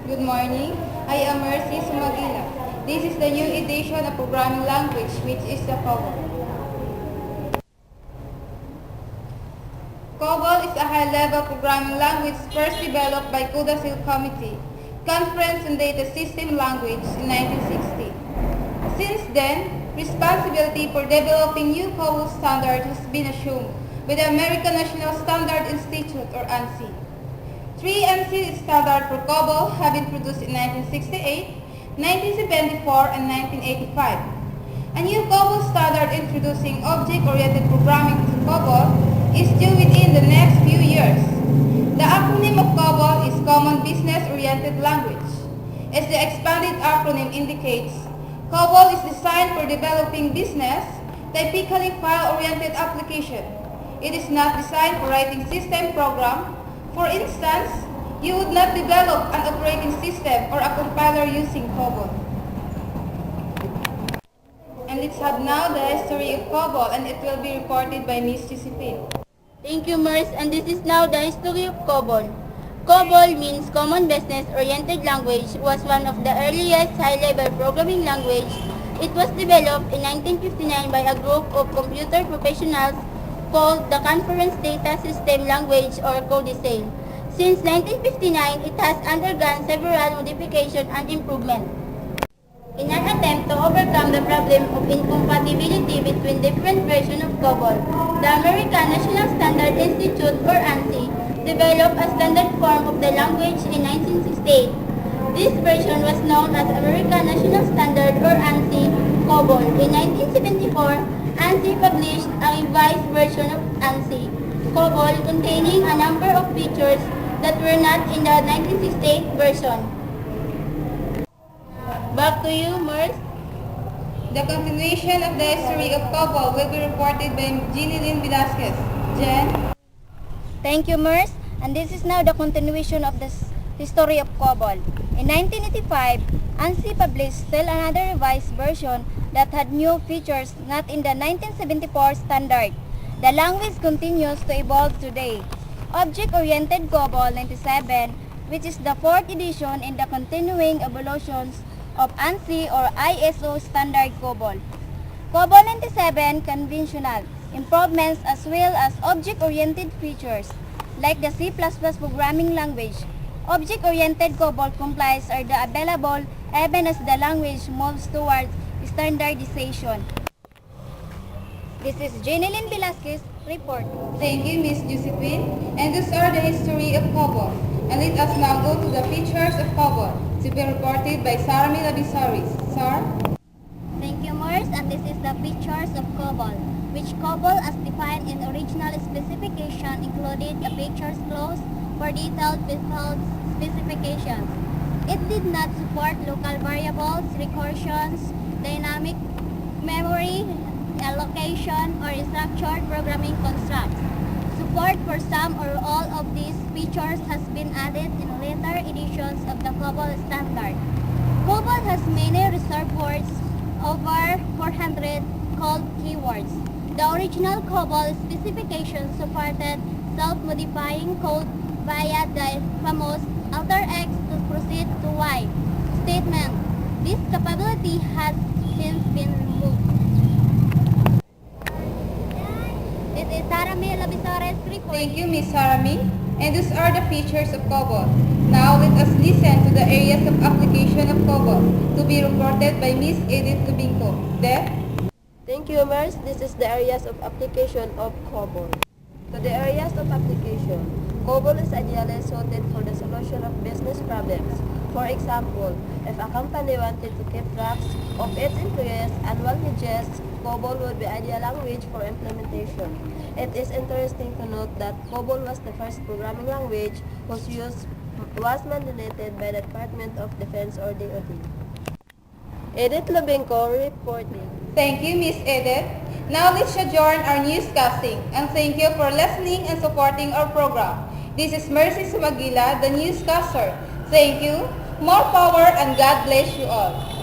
Good morning. I am Mercy Sumagila. This is the new edition of programming language, which is the Cobol. Cobol is a high-level programming language first developed by CUDA-SIL Committee, Conference on Data System Language in 1960. Since then, responsibility for developing new Cobol standard has been assumed by the American National Standard Institute or ANSI. Three ANSI standards for Cobol have been produced in 1968, 1974, and 1985. A new Cobol standard introducing object-oriented programming to Cobol is due within the next few years. The acronym of Cobol is Common Business-Oriented Language. As the expanded acronym indicates, Cobol is designed for developing business, typically file-oriented application. It is not designed for writing system program. For instance, you would not develop an operating system or a compiler using Cobol. And let's have now the history of Cobol, and it will be reported by Ms. Josephine. Thank you, Mers, and this is now the history of Cobol. Cobol means Common Business-Oriented Language, was one of the earliest high-level programming language. It was developed in 1959 by a group of computer professionals called the Conference Data System Language or CODISAIL. Since 1959, it has undergone several modifications and improvements. In an attempt to overcome the problem of incompatibility between different versions of Cobol, the American National Standard Institute or ANSI developed a standard form of the language in 1968. This version was known as American National Standard or ANSI Cobol. In 1974, ANSI published a revised version of ANSI Cobol containing a number of features that were not in the 1968 version. Back to you, Mers. The continuation of the history of Cobol will be reported by Jeannie Lynn Velasquez. Jen? Thank you, Mers. And this is now the continuation of the history of Cobol. In 1985, ANSI published still another revised version that had new features not in the 1974 standard. The language continues to evolve today. Object-Oriented Cobol 97, which is the fourth edition in the continuing evolutions of ANSI or ISO standard Cobol. Cobol 97 conventional improvements as well as object-oriented features like the C++ programming language. Object-oriented Cobol complies are the available even as the language moves towards standardization. This is Jeanine Velasquez report. Thank you, Ms. Josephine. And these are the history of Cobol. And let us now go to the features of Cobol, to be reported by Sarami Labisaris. Sir? Thank you, Mers, and this is the features of Cobol, which Cobol as defined in original specification included a features clause for detailed specifications. It did not support local variables, recursions, dynamic memory allocation, or structured programming constructs. Support for some or all of these features has been added in later editions of the Cobol standard. Cobol has many reserved words, over 400 called keywords. The original Cobol specification supported self-modifying code via the famous alter X to proceed to Y statement. This capability has since been removed. This is Sarami Labisares report. Thank you, Ms. Sarami. And these are the features of Cobol. Now let us listen to the areas of application of Cobol, to be reported by Ms. Edith Tubinco. Deb? Thank you, Mers. This is the areas of application of Cobol. To the areas of application, Cobol is ideally suited for the solution of business problems. For example, if a company wanted to keep track of its employees' annual wages, Cobol would be ideal language for implementation. It is interesting to note that Cobol was the first programming language whose use was mandated by the Department of Defense or DoD. Edith Lubinko reporting. Thank you, Ms. Edith. Now let's adjourn our newscasting, and thank you for listening and supporting our program. This is Mercy Sumagila, the newscaster. Thank you, more power, and God bless you all.